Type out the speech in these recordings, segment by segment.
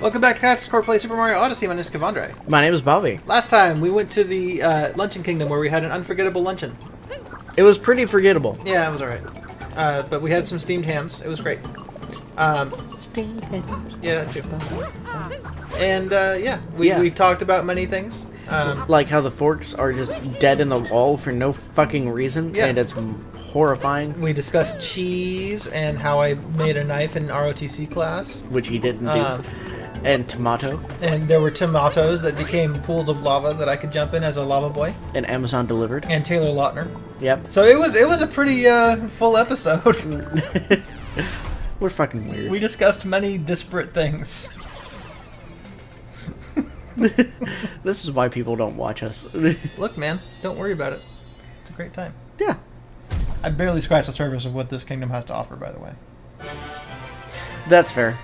Welcome back to Cactus Play Super Mario Odyssey. My name is Kevandre. My name is Bobby. Last time we went to the Luncheon Kingdom where we had an unforgettable luncheon. It was pretty forgettable. Yeah, it was alright. But we had some steamed hams. It was great. Steamed hams. Yeah, that too. And we talked about many things. Like how the forks are just dead in the wall for no fucking reason, and it's horrifying. We discussed cheese and how I made a knife in ROTC class. Which he didn't do. And tomato. And there were tomatoes that became pools of lava that I could jump in as a lava boy. And Amazon delivered. And Taylor Lautner. Yep. So it was a pretty full episode. We're fucking weird. We discussed many disparate things. This is why people don't watch us. Look, man, don't worry about it. It's a great time. Yeah. I barely scratched the surface of what this kingdom has to offer, by the way. That's fair.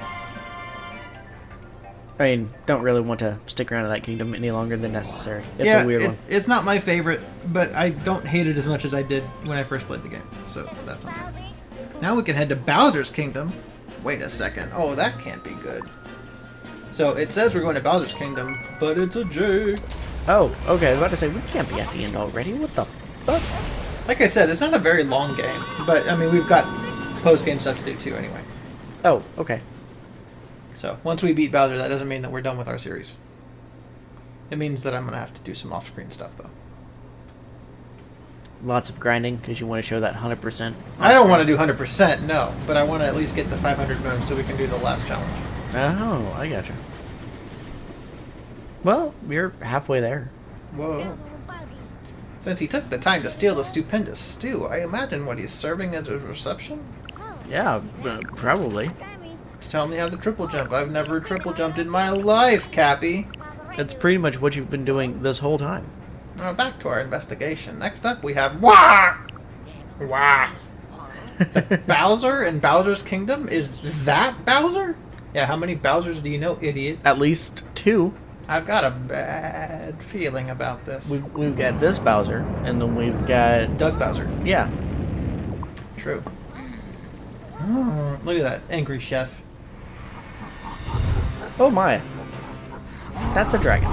I mean, don't really want to stick around in that kingdom any longer than necessary. It's a weird one. It's not my favorite, but I don't hate it as much as I did when I first played the game. So that's on me. Now we can head to Bowser's Kingdom. Wait a second. Oh, that can't be good. So it says we're going to Bowser's Kingdom, but it's a J. Oh, okay. I was about to say, we can't be at the end already. What the fuck? Like I said, it's not a very long game, but I mean, we've got post-game stuff to do too anyway. Oh, okay. So once we beat Bowser, that doesn't mean that we're done with our series. It means that I'm going to have to do some off-screen stuff, though. Lots of grinding, because you want to show that 100%. I don't want to do 100%, no, but I want to at least get the 500 moves so we can do the last challenge. Oh, I gotcha. Well, we're halfway there. Whoa. Since he took the time to steal the stupendous stew, I imagine what he's serving at a reception? Yeah, probably. Tell me how to triple jump. I've never triple jumped in my life, Cappy. That's pretty much what you've been doing this whole time. Now back to our investigation. Next up we have Wah! Wah! Bowser in Bowser's Kingdom? Is that Bowser? Yeah, how many Bowsers do you know, idiot? At least 2. I've got a bad feeling about this. We've got this Bowser, and then we've got... Doug Bowser. Yeah. True. Look at that angry chef. Oh my. That's a dragon.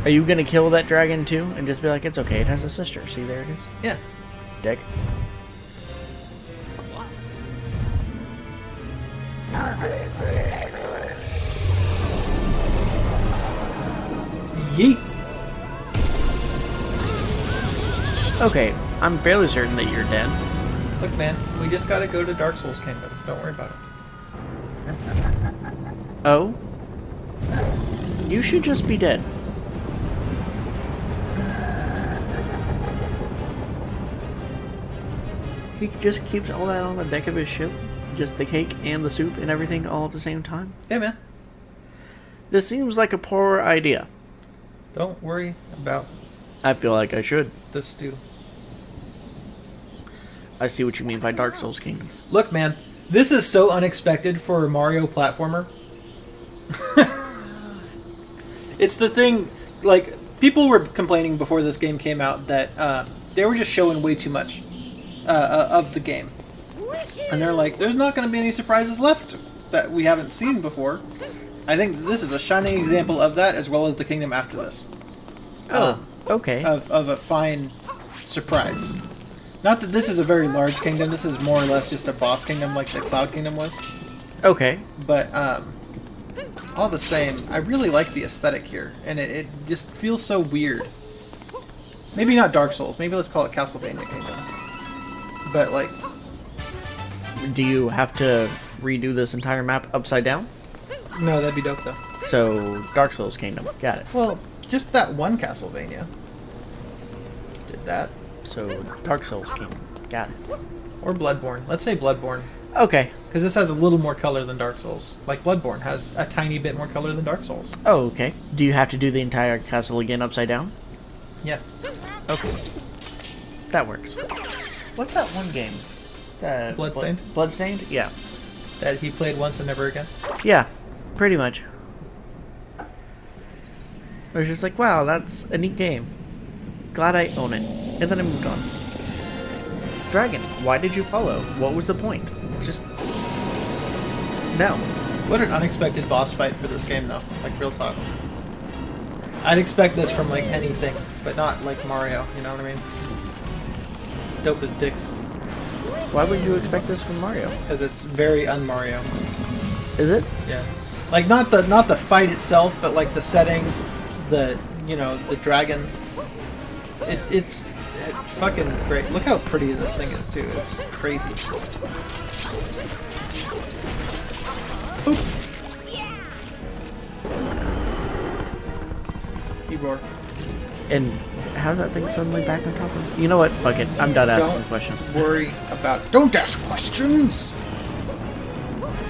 Are you gonna kill that dragon too? And just be like, it's okay, it has a sister. See, there it is? Yeah. Dick. Yeet. Okay, I'm fairly certain that you're dead. Look, man, we just gotta go to Dark Souls Kingdom. Don't worry about it. Oh? You should just be dead. He just keeps all that on the deck of his ship. Just the cake and the soup and everything all at the same time. Yeah, man. This seems like a poor idea. Don't worry about I feel like I should. the stew. I see what you mean by Dark Souls Kingdom. Look, man, this is so unexpected for a Mario platformer. It's the thing, like, people were complaining before this game came out that they were just showing way too much of the game. And they're like, there's not going to be any surprises left that we haven't seen before. I think this is a shining example of that, as well as the kingdom after this. Oh, okay. Of a fine surprise. Not that this is a very large kingdom, this is more or less just a boss kingdom like the Cloud Kingdom was. Okay. But, all the same, I really like the aesthetic here, and it just feels so weird. Maybe not Dark Souls, maybe let's call it Castlevania Kingdom. But, like... Do you have to redo this entire map upside down? No, that'd be dope, though. So, Dark Souls Kingdom. Got it. Well, just that one Castlevania did that. So, Dark Souls Kingdom. Got it. Or Bloodborne. Let's say Bloodborne. Okay. Because this has a little more color than Dark Souls. Like, Bloodborne has a tiny bit more color than Dark Souls. Oh, okay. Do you have to do the entire castle again upside down? Yeah. Okay. That works. What's that one game? Bloodstained? Bloodstained? Yeah. That he played once and never again? Yeah, pretty much. I was just like, wow, that's a neat game. Glad I own it. And then I moved on. Dragon, why did you follow? What was the point? Just... no. What an unexpected boss fight for this game, though. Like, real talk. I'd expect this from, like, anything, but not, like, Mario, you know what I mean? It's dope as dicks. Why would you expect this from Mario? Because it's very un-Mario. Is it? Yeah. Like, not the fight itself, but, like, the setting, the, you know, the dragon. It's fucking great. Look how pretty this thing is, too. It's crazy. Oop. Keyboard. And how's that thing suddenly back on top of it? You know what? Fuck it. I'm done asking questions. Don't worry about it. Don't ask questions!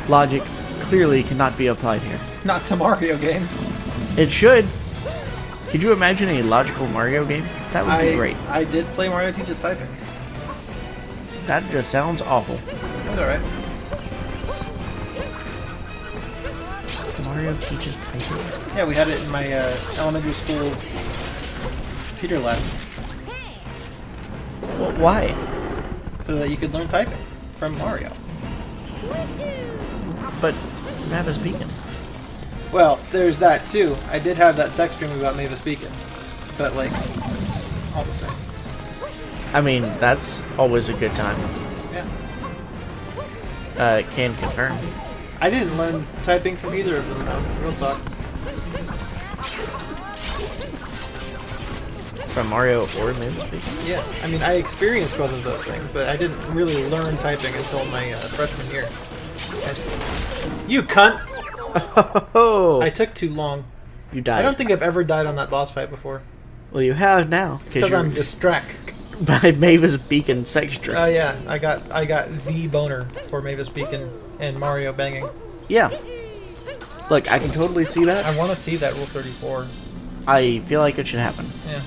Logic clearly cannot be applied here. Not to Mario games. It should. Could you imagine a logical Mario game? That would be great. I did play Mario Teaches Typing. That just sounds awful. That's alright. Mario Teaches Typing? Yeah, we had it in my elementary school computer lab. Well, why? So that you could learn typing from Mario. But Mavis Beacon. Well, there's that too. I did have that sex dream about Mavis Beacon. But, like, all the same. I mean, that's always a good time. Yeah. Can confirm. I didn't learn typing from either of them, though. Real talk. From Mario or Mavis Beacon? Yeah. I mean, I experienced both of those things, but I didn't really learn typing until my freshman year. You cunt! Oh! I took too long. You died. I don't think I've ever died on that boss fight before. Well, you have now. Because I'm distracted. By Mavis Beacon sex dreams. Oh yeah, I got V boner for Mavis Beacon and Mario banging. Yeah. Look, I can totally see that. I want to see that Rule 34. I feel like it should happen. Yeah.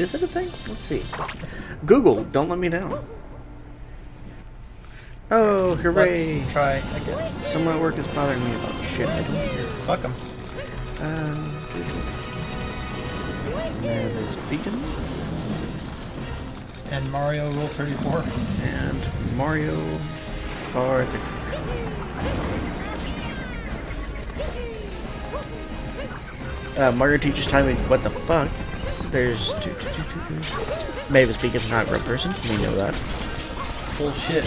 Is it a thing? Let's see. Google, don't let me down. Oh, hooray! Let's try again. Someone at work is bothering me about shit I don't hear. Fuck them. Mavis Beacon. And Mario Rule 34. And Mario Arthur. Mario Teaches Timing. What the fuck? There's two. Mavis Beacon's not a real person. We know that. Bullshit.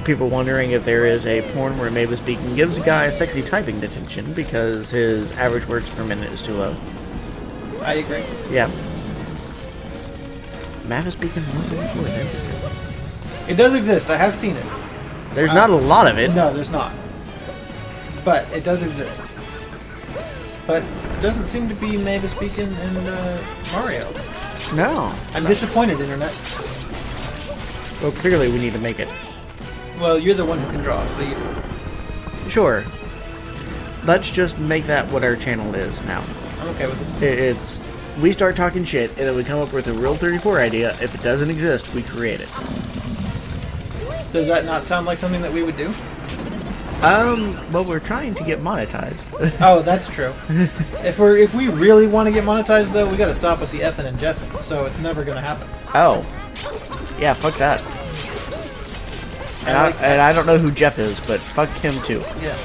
People wondering if there is a porn where Mavis Beacon gives a guy a sexy typing detention because his average words per minute is too low. I agree. Yeah. Mavis Beacon 134. It does exist. I have seen it. There's not a lot of it. No, there's not. But it does exist. But it doesn't seem to be Mavis Beacon and Mario. No. I'm disappointed, Internet. Well, clearly we need to make it. Well, you're the one who can draw, so you do it. Sure. Let's just make that what our channel is now. I'm okay with it. It's... We start talking shit, and then we come up with a Real 34 idea. If it doesn't exist, we create it. Does that not sound like something that we would do? Well, we're trying to get monetized. Oh, that's true. If we really want to get monetized, though, we gotta stop with the effing and jeffing, so it's never gonna happen. Oh. Yeah, fuck that. And I don't know who Jeff is, but fuck him too. Yeah.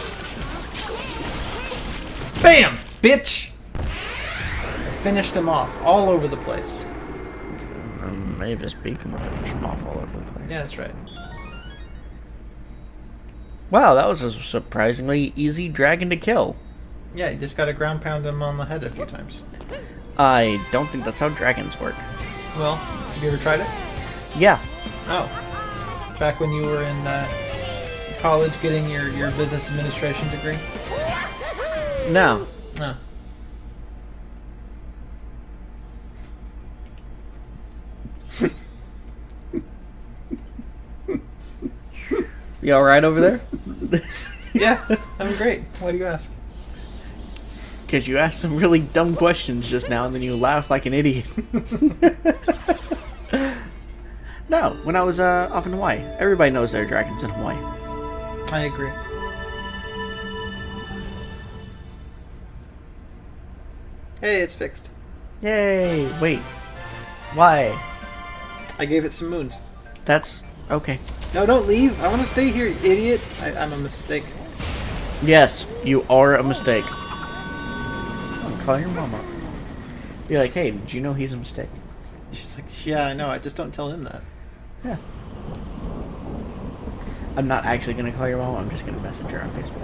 Bam! Bitch! Finished him off all over the place. Mavis Beacon will finish him off all over the place. Yeah, that's right. Wow, that was a surprisingly easy dragon to kill. Yeah, you just gotta ground pound him on the head a few times. I don't think that's how dragons work. Well, have you ever tried it? Yeah. Oh. Back when you were in college getting your business administration degree? No. Oh. You alright over there? Yeah, I'm great. Why do you ask? Because you asked some really dumb questions just now and then you laugh like an idiot. No, when I was off in Hawaii. Everybody knows there are dragons in Hawaii. I agree. Hey, it's fixed. Yay! Wait. Why? I gave it some moons. That's okay. No, don't leave. I want to stay here, you idiot. I'm a mistake. Yes, you are a mistake. Oh, call your mom up. Be like, hey, did you know he's a mistake? She's like, yeah, I know. I just don't tell him that. Yeah. I'm not actually going to call your mom. I'm just going to message her on Facebook.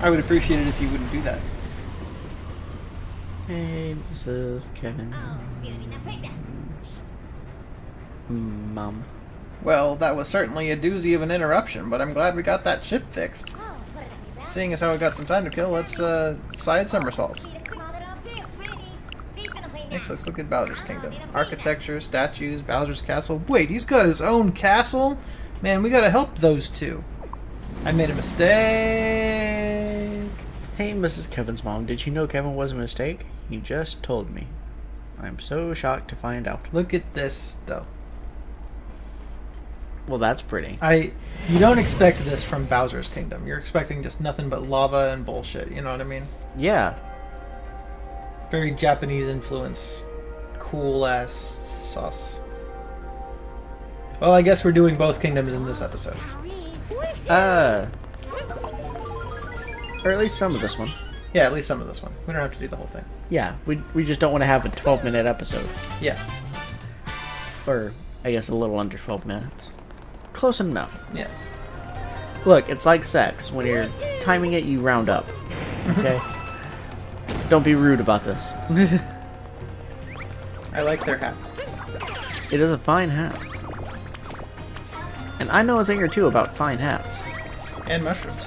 I would appreciate it if you wouldn't do that. Hey, Mrs. Kevin. Mom. Well, that was certainly a doozy of an interruption, but I'm glad we got that ship fixed. Seeing as how we got some time to kill, let's side somersault. Next, let's look at Bowser's Kingdom. Architecture, statues, Bowser's Castle. Wait, he's got his own castle? Man, we gotta help those two. I made a mistake. Hey, Mrs. Kevin's mom, did you know Kevin was a mistake? He just told me. I'm so shocked to find out. Look at this, though. Well, that's pretty. You don't expect this from Bowser's Kingdom. You're expecting just nothing but lava and bullshit, you know what I mean? Yeah. Very Japanese influence. Cool ass sauce. Well, I guess we're doing both kingdoms in this episode. Or at least some of this one. Yeah, at least some of this one. We don't have to do the whole thing. Yeah, we just don't want to have a 12-minute episode. Yeah. Or, I guess, a little under 12 minutes. Close enough. Yeah. Look, it's like sex. When you're timing it, you round up. Okay? Don't be rude about this. I like their hat. It is a fine hat. And I know a thing or two about fine hats. And mushrooms.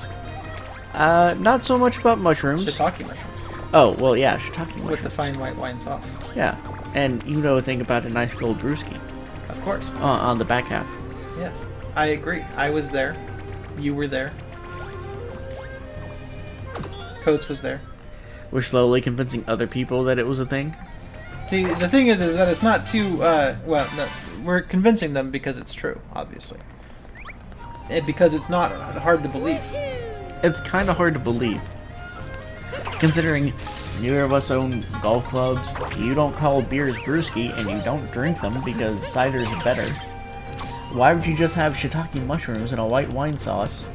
Not so much about mushrooms. Shiitake mushrooms. Oh, well, yeah, shiitake mushrooms. With the fine white wine sauce. Yeah, and you know a thing about a nice cold brewski. Of course. On the back half. Yes. I agree. I was there. You were there. Coates was there. We're slowly convincing other people that it was a thing. See, the thing is that it's not too, well, no, we're convincing them because it's true, obviously. Because it's not hard to believe. It's kind of hard to believe. Considering neither of us own golf clubs, you don't call beers brewski, and you don't drink them because cider's better. Why would you just have shiitake mushrooms and a white wine sauce?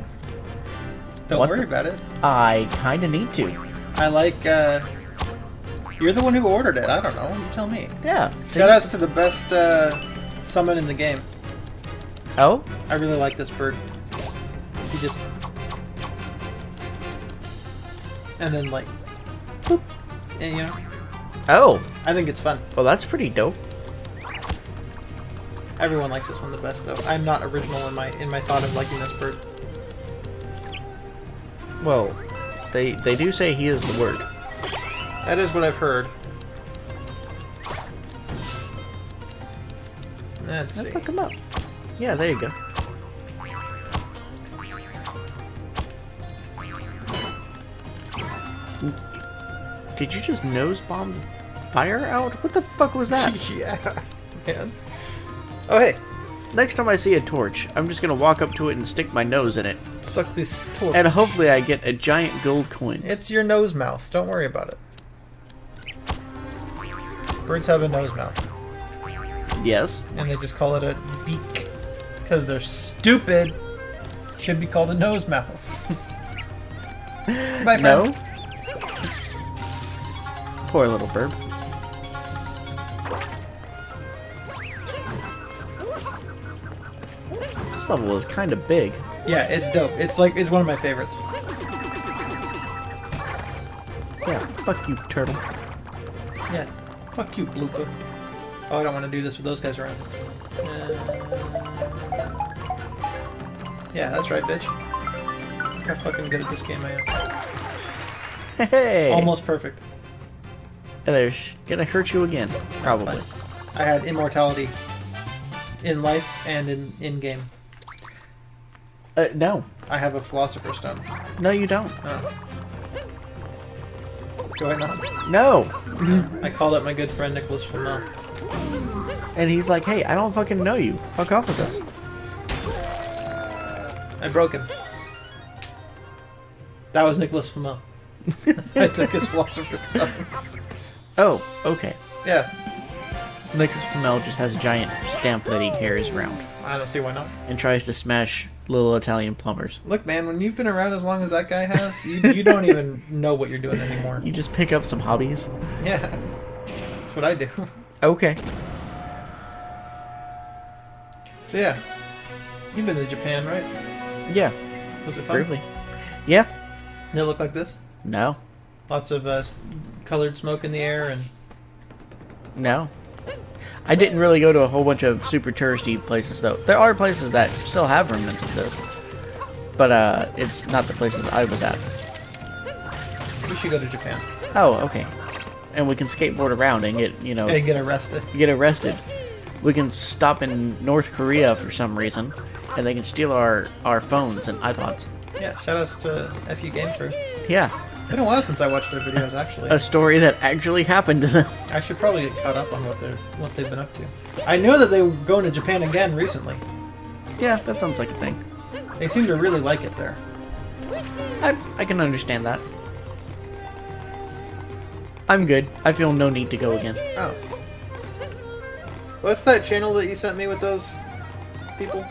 Don't worry about it. I kind of need to. I like, you're the one who ordered it. I don't know. You tell me. Yeah. Shoutouts to the best summon in the game. Oh? I really like this bird. He just... And then, like... Boop. And, you know... Oh. I think it's fun. Well, that's pretty dope. Everyone likes this one the best, though. I'm not original in my thought of liking this bird. Well, they do say he is the word. That is what I've heard. Let's see. Look him up. Yeah, there you go. Did you just nose bomb the fire out? What the fuck was that? Yeah, man. Oh, hey. Next time I see a torch, I'm just gonna walk up to it and stick my nose in it. Suck this torch. And hopefully I get a giant gold coin. It's your Nosemouth. Don't worry about it. Birds have a Nosemouth. Yes. And they just call it a beak. Because they're stupid. Should be called a Nosemouth. Bye, friend. No? Poor little bird. This level is kind of big. Yeah, it's dope. It's one of my favorites. Yeah, fuck you, turtle. Yeah, fuck you, Blooper. Oh, I don't want to do this with those guys around. Yeah, that's right, bitch. How fucking good at this game I am. Hey! Almost perfect. And they're gonna hurt you again, probably. That's fine. I had immortality in life and in game. No. I have a Philosopher's Stone. No, you don't. Oh. Do I not? No! I called up my good friend Nicholas Flamel. And he's like, hey, I don't fucking know you. Fuck off with this. I broke him. That was Nicholas Flamel. I took his Philosopher's Stone. Oh, okay. Yeah. Nexus Flamel just has a giant stamp that he carries around I don't see why not. and tries to smash little Italian plumbers. Look, man, when you've been around as long as that guy has, you don't even know what you're doing anymore. You just pick up some hobbies. Yeah. That's what I do. Okay. So yeah. You've been to Japan, right? Yeah. Was it fun? Briefly. Yeah. Did it look like this? No. Lots of colored smoke in the air and... No. I didn't really go to a whole bunch of super touristy places, though. There are places that still have remnants of this. But it's not the places I was at. We should go to Japan. Oh, okay. And we can skateboard around and get, you know... And get arrested. Get arrested. We can stop in North Korea for some reason, and they can steal our phones and iPods. Yeah, shoutouts to FU Game Crew. Yeah. It's been a while since I watched their videos, actually. A story that actually happened to them. I should probably get caught up on what they've been up to. I know that they were going to Japan again recently. Yeah, that sounds like a thing. They seem to really like it there. I can understand that. I'm good. I feel no need to go again. Oh. What's that channel that you sent me with those people?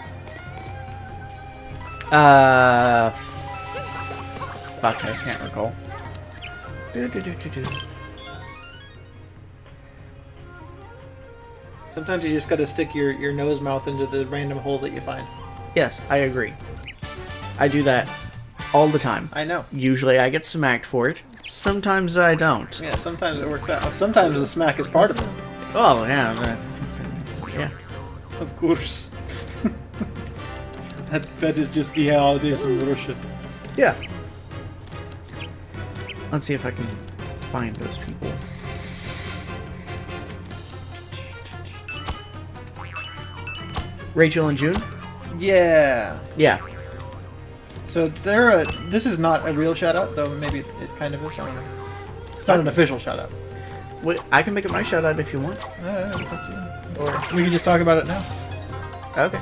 Fuck, I can't recall. Sometimes you just gotta stick your Nosemouth into the random hole that you find. Yes, I agree. I do that all the time. I know. Usually I get smacked for it. Sometimes I don't. Yeah, sometimes it works out. Sometimes the smack is part of it. Oh, yeah. Yeah. Of course. that is just how it is in Russia. Yeah. Let's see if I can find those people. Rachel and June? Yeah. Yeah. So this is not a real shout out, though maybe it kind of is. I don't know. It's not an official shout out. Wait, I can make it my shout out if you want. It's up to you. Or we can just talk about it now. Okay.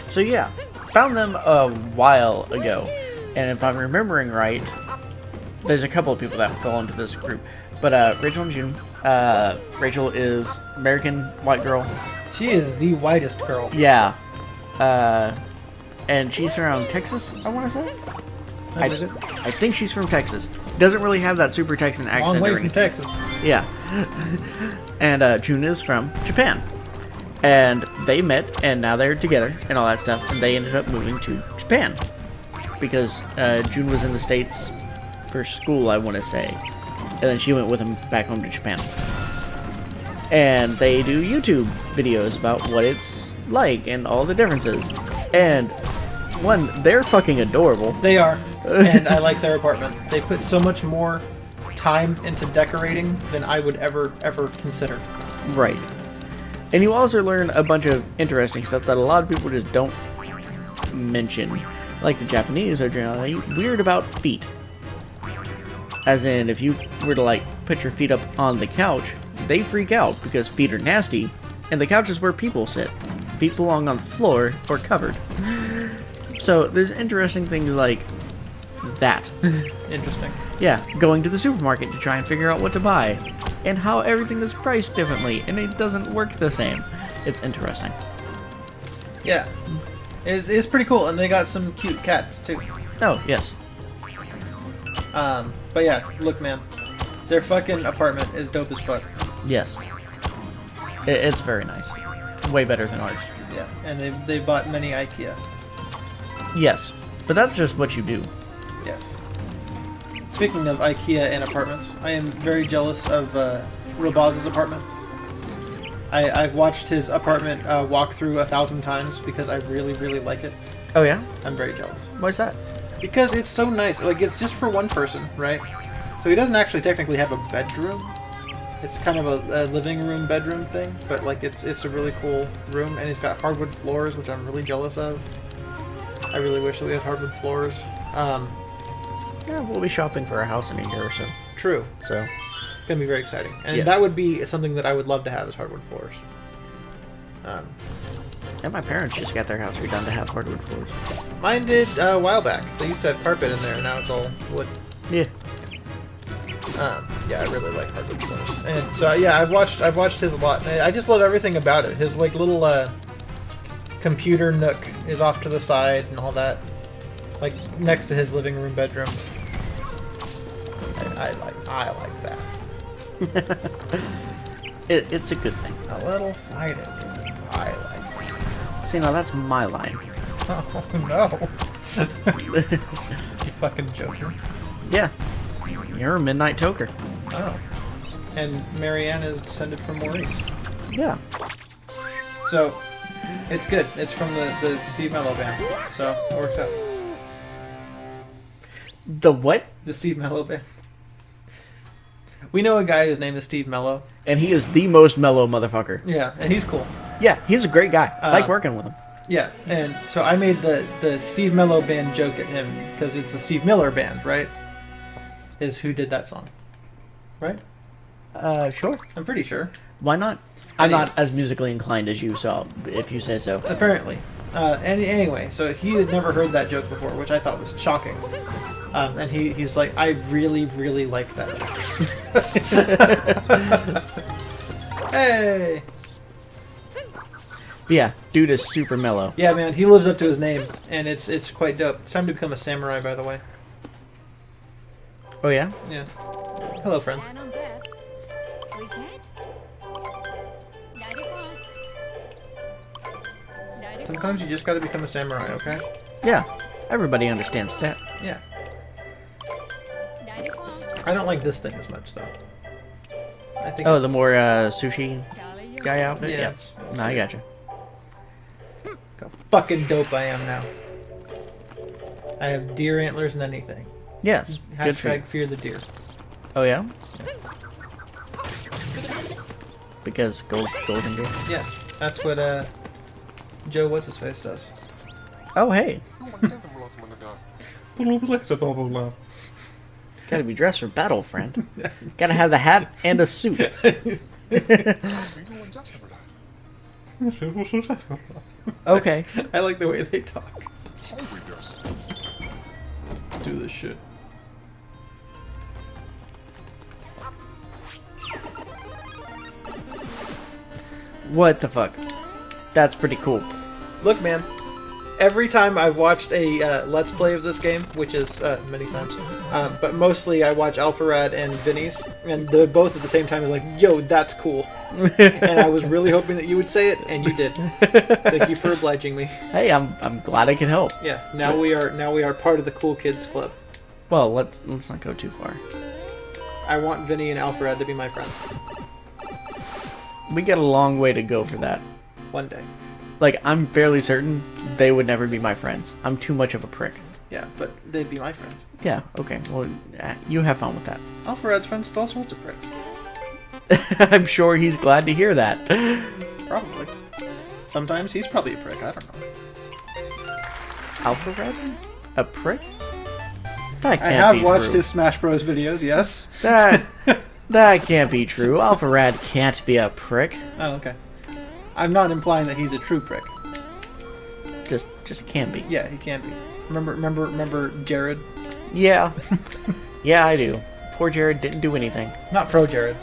So yeah, found them a while ago, and if I'm remembering right, there's a couple of people that fell into this group. But Rachel and June, Rachel is American white girl. She is the whitest girl. Yeah. And she's from Texas, I want to say. I think she's from Texas. Doesn't really have that super Texan accent. Long way or from anything. Texas. Yeah. And June is from Japan. And they met, and now they're together, and all that stuff, and they ended up moving to Japan. Because June was in the States for school, I want to say. And then she went with him back home to Japan. And they do YouTube videos about what it's like, and all the differences. And, one, they're fucking adorable. They are. And I like their apartment. They put so much more time into decorating than I would ever consider. Right. And you also learn a bunch of interesting stuff that a lot of people just don't mention. Like the Japanese are generally weird about feet. As in, if you were to like put your feet up on the couch, they freak out because feet are nasty, and the couch is where people sit. Feet belong on the floor or covered. So there's interesting things like that. Interesting. Yeah, going to the supermarket to try and figure out what to buy, and how everything is priced differently, and it doesn't work the same. It's interesting. Yeah. It's pretty cool, and they got some cute cats, too. Oh, yes. But yeah, look, man. Their fucking apartment is dope as fuck. Yes. It's very nice. Way better than ours. Yeah, and they bought many IKEA. Yes, but that's just what you do. Yes. Speaking of IKEA and apartments, I am very jealous of Robaz's apartment. I've watched his apartment walk through 1,000 times because I really, really like it. Oh, yeah? I'm very jealous. Why's that? Because it's so nice. Like, it's just for one person, right? So he doesn't actually technically have a bedroom. It's kind of a living room, bedroom thing. But, like, it's a really cool room. And he's got hardwood floors, which I'm really jealous of. I really wish that we had hardwood floors. Yeah, we'll be shopping for a house in a year or so. True. So, it's going to be very exciting. And yes. that would be something that I would love to have is hardwood floors. And my parents just got their house redone to have hardwood floors. Mine did a while back. They used to have carpet in there, and now it's all wood. Yeah. Yeah, I really like Hardwood Floors. And so yeah, I've watched his a lot. I just love everything about it. His like little computer nook is off to the side and all that, like next to his living room bedroom. I like that. It's a good thing. A little fighting. I like it. See, now that's my line. Oh no. You fucking joker. Yeah. You're a midnight toker. Oh. And Marianne is descended from Maurice. Yeah. So, it's good. It's from the Steve Mello band. So, it works out. The what? The Steve Mello band. We know a guy whose name is Steve Mello. And he is the most mellow motherfucker. Yeah, and he's cool. Yeah, he's a great guy. I like working with him. Yeah, and so I made the Steve Mello band joke at him because it's the Steve Miller band, right? Is who did that song. Right? Sure. I'm pretty sure. Why not? I'm not as musically inclined as you, so if you say so. Apparently. Anyway, so he had never heard that joke before, which I thought was shocking. And he's like, I really, really like that joke. Hey! But yeah, dude is super mellow. Yeah, man, he lives up to his name, and it's quite dope. It's time to become a samurai, by the way. Oh yeah? Yeah. Hello, friends. Sometimes you just gotta become a samurai, okay? Yeah, everybody understands that. Yeah. I don't like this thing as much, though. I think. Oh, the more sushi guy outfit? Yeah, Yeah. it's No, I weird. gotcha. Look how fucking dope I am now. I have deer antlers and anything. Yes, good for you. Hashtag fear the deer. Oh yeah? Because golden deer? Yeah, that's what Joe What's-His-Face does. Oh hey, gotta be dressed for battle, friend. Gotta have the hat and a suit. Okay. I like the way they talk. Let's do this shit. What the fuck? That's pretty cool. Look, man. Every time I've watched a Let's Play of this game, which is many times, but mostly I watch Alpharad and Vinny's, and they're both at the same time is like, yo, that's cool. And I was really hoping that you would say it, and you did. Thank you for obliging me. Hey, I'm glad I could help. Yeah, now we are part of the Cool Kids Club. Well, let's not go too far. I want Vinny and Alpharad to be my friends. We got a long way to go for that. One day. Like, I'm fairly certain they would never be my friends. I'm too much of a prick. Yeah, but they'd be my friends. Yeah, okay. Well, you have fun with that. Alpharad's friends with all sorts of pricks. I'm sure he's glad to hear that. Probably. Sometimes he's probably a prick, I don't know. Alpha Red? A prick? That can't I have be watched true. his Smash Bros. Videos, yes. That can't be true. Alpha Rad can't be a prick. Oh, okay. I'm not implying that he's a true prick. Just can't be. Yeah, he can be. Remember Jared? Yeah. Yeah, I do. Poor Jared didn't do anything. Not pro Jared.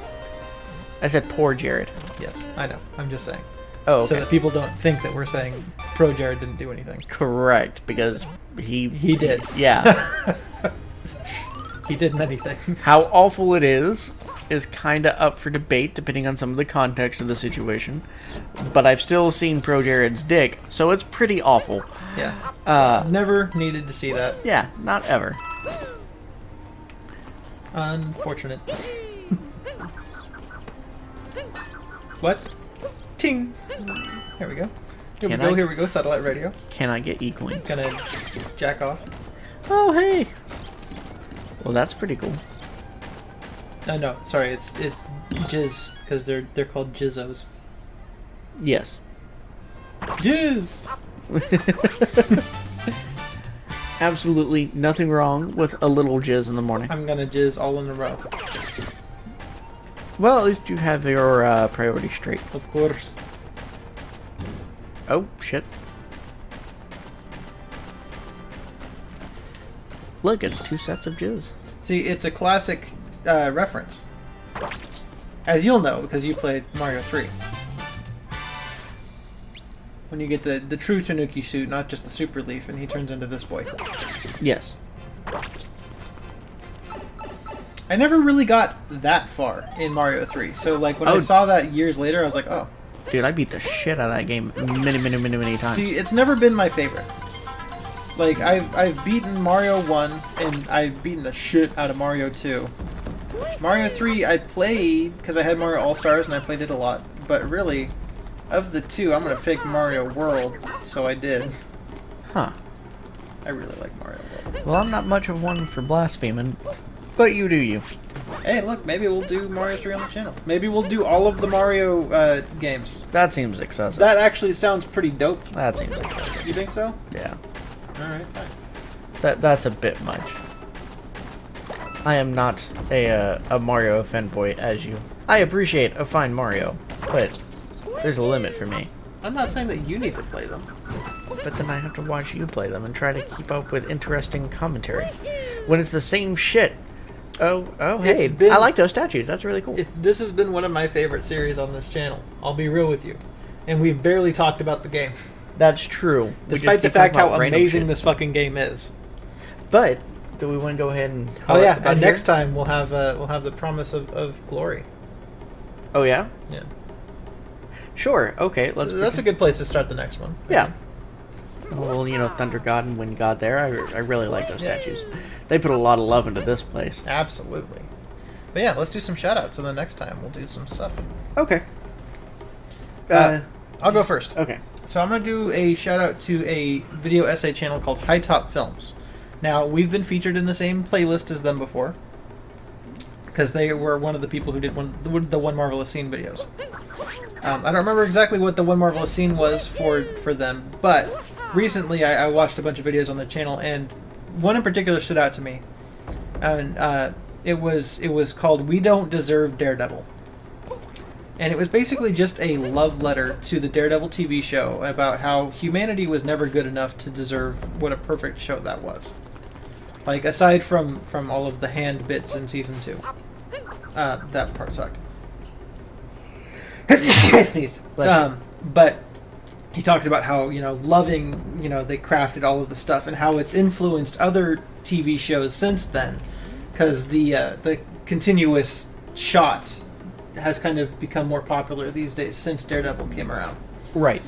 I said poor Jared. Yes, I know. I'm just saying. Oh, okay. So that people don't think that we're saying pro Jared didn't do anything. Correct, because he did. Yeah. He did many things. How awful it is kind of up for debate depending on some of the context of the situation. But I've still seen Pro Jared's dick, so it's pretty awful. Yeah. Never needed to see that. Yeah, not ever. Unfortunate. What? Ting! Here we go. Here we go, satellite radio. Can I get E-coins? Gonna jack off. Oh, hey! Well, that's pretty cool. No, sorry, it's jizz, because they're called jizzos. Yes. Jizz! Absolutely nothing wrong with a little jizz in the morning. I'm gonna jizz all in a row. Well, at least you have your priorities straight. Of course. Oh, shit. Look, it's 2 sets of jizz. See, it's a classic reference. As you'll know, because you played Mario 3. When you get the true Tanuki suit, not just the Super Leaf, and he turns into this boy. Yes. I never really got that far in Mario 3. So, like, when I saw that years later, I was like, oh. Dude, I beat the shit out of that game many times. See, it's never been my favorite. Like, I've beaten Mario 1, and I've beaten the shit out of Mario 2. Mario 3, I played, because I had Mario All-Stars, and I played it a lot. But really, of the two, I'm going to pick Mario World, so I did. Huh. I really like Mario World. Well, I'm not much of one for blaspheming, but you do you. Hey, look, maybe we'll do Mario 3 on the channel. Maybe we'll do all of the Mario games. That seems excessive. That actually sounds pretty dope. That seems excessive. You think so? Yeah. Alright, fine. That's a bit much. I am not a Mario fanboy as you. I appreciate a fine Mario, but there's a limit for me. I'm not saying that you need to play them. But then I have to watch you play them and try to keep up with interesting commentary. When it's the same shit. Oh, hey, I like those statues. That's really cool. This has been one of my favorite series on this channel. I'll be real with you. And we've barely talked about the game. That's true. Despite the fact how amazing this fucking game is. But do we want to go ahead and? Oh yeah, and next time we'll have the promise of glory. Oh yeah. Yeah. Sure. Okay. That's a good place to start the next one. Yeah. Well, you know, Thunder God and Wind God there. I really like those statues. They put a lot of love into this place. Absolutely. But yeah, let's do some shoutouts, and then next time we'll do some stuff. Okay. I'll go first. Okay. So I'm going to do a shoutout to a video essay channel called HiTop Films. Now, we've been featured in the same playlist as them before, because they were one of the people who did the One Marvelous Scene videos. I don't remember exactly what the One Marvelous Scene was for them, but recently I watched a bunch of videos on their channel, and one in particular stood out to me. And it was called We Don't Deserve Daredevil. And it was basically just a love letter to the Daredevil TV show about how humanity was never good enough to deserve what a perfect show that was. Like, aside from all of the hand bits in Season 2. That part sucked. I sneezed. But he talks about how, you know, loving, you know, they crafted all of the stuff and how it's influenced other TV shows since then. Because the continuous shot has kind of become more popular these days since Daredevil came around. Right.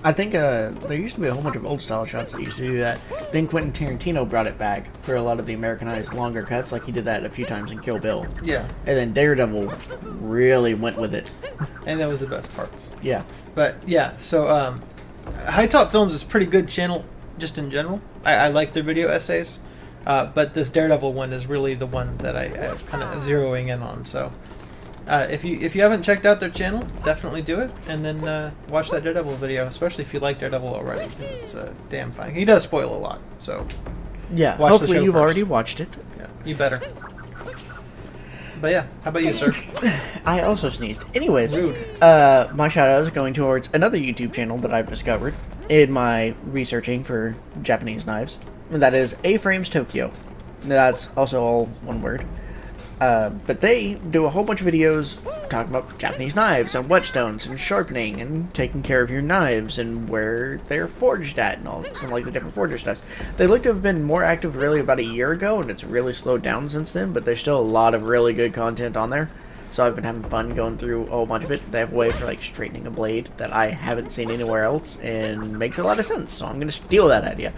I think there used to be a whole bunch of old style shots that used to do that. Then Quentin Tarantino brought it back for a lot of the Americanized longer cuts, like he did that a few times in Kill Bill. Yeah. And then Daredevil really went with it. And that was the best parts. Yeah. But yeah, so HiTop Films is a pretty good channel just in general. I like their video essays. But this Daredevil one is really the one that I kind of zeroing in on. So if you haven't checked out their channel, definitely do it, and then watch that Daredevil video, especially if you like Daredevil already, because it's damn fine. He does spoil a lot, so yeah. Watch hopefully the show you've first. already watched it. Yeah, you better. But yeah, how about you, sir? I also sneezed. Anyways, Rude. My shout out is going towards another YouTube channel that I've discovered in my researching for Japanese knives. And that is AFrames Tokyo. That's also all one word. But they do a whole bunch of videos talking about Japanese knives and whetstones and sharpening and taking care of your knives and where they're forged at and all some like the different forger stuff. They look to have been more active really about a year ago, and it's really slowed down since then, but there's still a lot of really good content on there. So I've been having fun going through a whole bunch of it. They have a way for like straightening a blade that I haven't seen anywhere else and makes a lot of sense. So I'm going to steal that idea.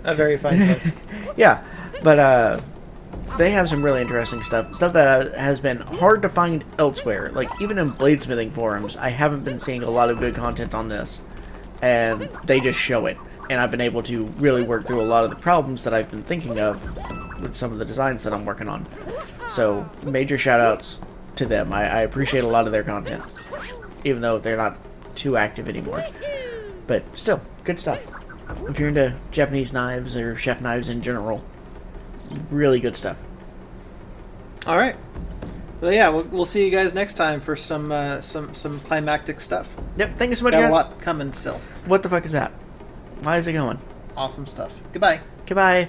A very fine place. Yeah, but they have some really interesting stuff that has been hard to find elsewhere. Like even in bladesmithing forums, I haven't been seeing a lot of good content on this, and they just show it. And I've been able to really work through a lot of the problems that I've been thinking of with some of the designs that I'm working on. So major shout outs to them. I appreciate a lot of their content, even though they're not too active anymore. But still, good stuff. If you're into Japanese knives or chef knives in general, really good stuff. All right. Well, yeah, we'll see you guys next time for some climactic stuff. Yep. Thank you so much, Got guys. a lot coming still. What the fuck is that? Why is it going? Awesome stuff. Goodbye. Goodbye.